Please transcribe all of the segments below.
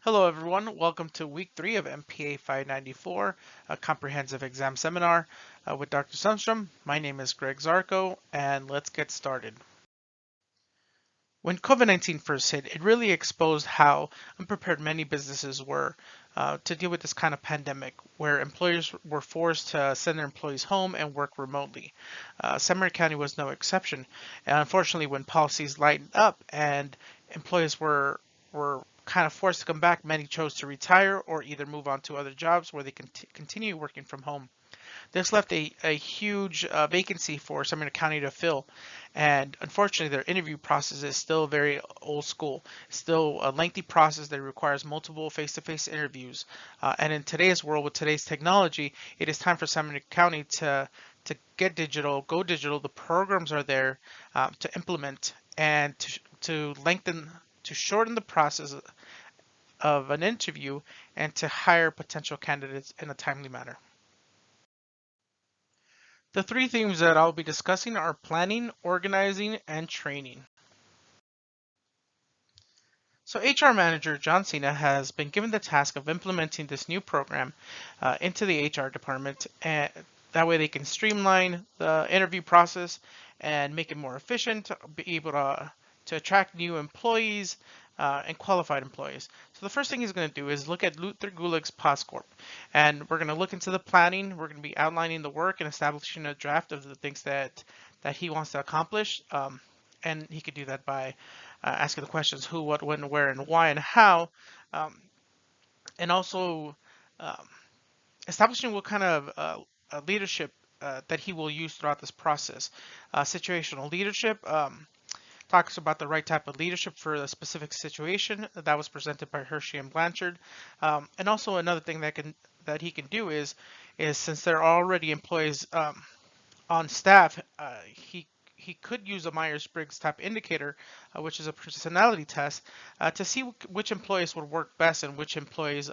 Hello everyone, welcome to week 3 of MPA 594, a comprehensive exam seminar with Dr. Sundstrom. My name is Greg Zarko, and let's get started. When COVID-19 first hit, it really exposed how unprepared many businesses were to deal with this kind of pandemic, where employers were forced to send their employees home and work remotely. Seminole County was no exception, and unfortunately, when policies lightened up and employees were kind of forced to come back, many chose to retire or either move on to other jobs where they can continue working from home. This left a huge vacancy for Seminole County to fill, and unfortunately, their interview process is still very old school. It's still a lengthy process that requires multiple face-to-face interviews. And in today's world, with today's technology, it is time for Seminole County to get digital, go digital. The programs are there to implement and to lengthen, to shorten the process of an interview and to hire potential candidates in a timely manner. The three themes that I'll be discussing are planning, organizing, and training. So HR manager John Cena has been given the task of implementing this new program into the HR department, and that way they can streamline the interview process and make it more efficient, be able to attract new employees and qualified employees. So the first thing he's going to do is look at Luther Gulick's POSCorp, and we're going to look into the planning. We're going to be outlining the work and establishing a draft of the things that he wants to accomplish. And he could do that by asking the questions who, what, when, where, and why, and how, um, and also um, establishing what kind of leadership that he will use throughout this process. Situational leadership talks about the right type of leadership for a specific situation that was presented by Hershey and Blanchard. And also another thing that he can do is since there are already employees on staff, he could use a Myers-Briggs type indicator, which is a personality test, to see which employees would work best and which employees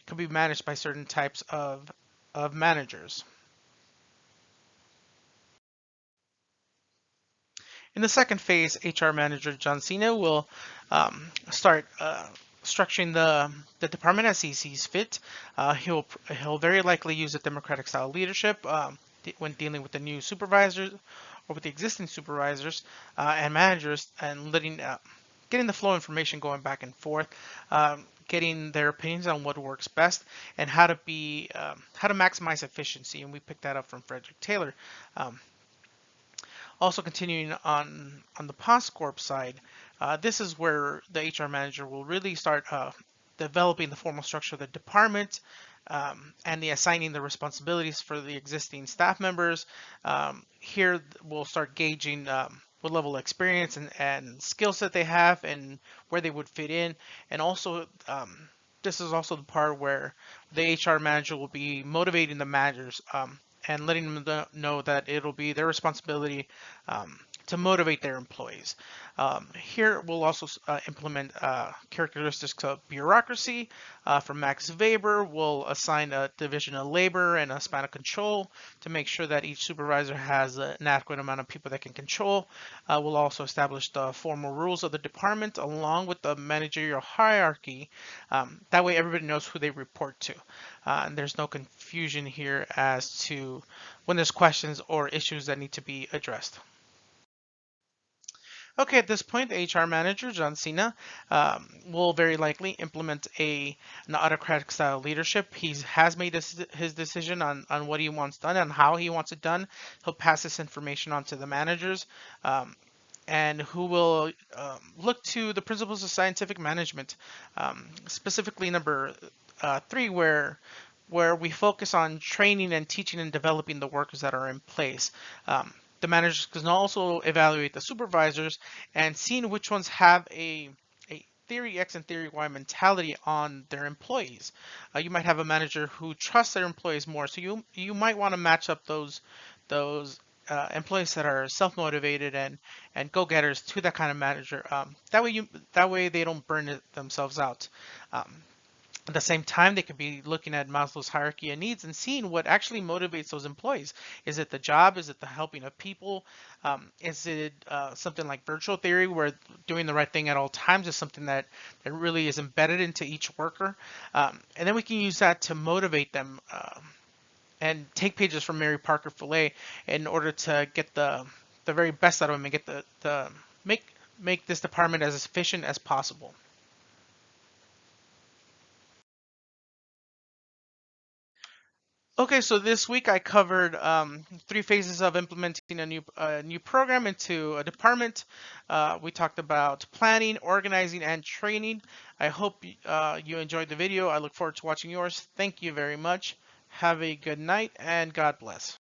can be managed by certain types of managers. In the second phase, HR manager John Cena will start structuring the department as he sees fit. He'll very likely use a democratic style leadership when dealing with the new supervisors or with the existing supervisors and managers, and getting the flow of information going back and forth, getting their opinions on what works best and how to maximize efficiency. And we picked that up from Frederick Taylor. Also continuing on the POSCorp side, this is where the HR manager will really start developing the formal structure of the department and the assigning the responsibilities for the existing staff members. Here we'll start gauging what level of experience and skill set they have and where they would fit in. And also, this is also the part where the HR manager will be motivating the managers and letting them know that it'll be their responsibility to motivate their employees. Here we'll also implement characteristics of bureaucracy. From Max Weber, we'll assign a division of labor and a span of control to make sure that each supervisor has an adequate amount of people that can control. We'll also establish the formal rules of the department along with the managerial hierarchy. That way everybody knows who they report to. And there's no confusion here as to when there's questions or issues that need to be addressed. Okay, at this point, the HR manager, John Cena, will very likely implement an autocratic style leadership. He has made his decision on what he wants done and how he wants it done. He'll pass this information on to the managers. And who will look to the principles of scientific management, specifically number 3, where we focus on training and teaching and developing the workers that are in place. The managers can also evaluate the supervisors and seeing which ones have a theory X and theory Y mentality on their employees. You might have a manager who trusts their employees more, so you might want to match up those employees that are self-motivated and go-getters to that kind of manager. That way they don't burn themselves out. Um, At the same time, they could be looking at Maslow's hierarchy of needs and seeing what actually motivates those employees. Is it the job? Is it the helping of people? Is it something like virtual theory, where doing the right thing at all times is something that really is embedded into each worker? And then we can use that to motivate them and take pages from Mary Parker Follett in order to get the very best out of them and get the make this department as efficient as possible. Okay, so this week I covered three phases of implementing a new program into a department. We talked about planning, organizing, and training. I hope you enjoyed the video. I look forward to watching yours. Thank you very much. Have a good night and God bless.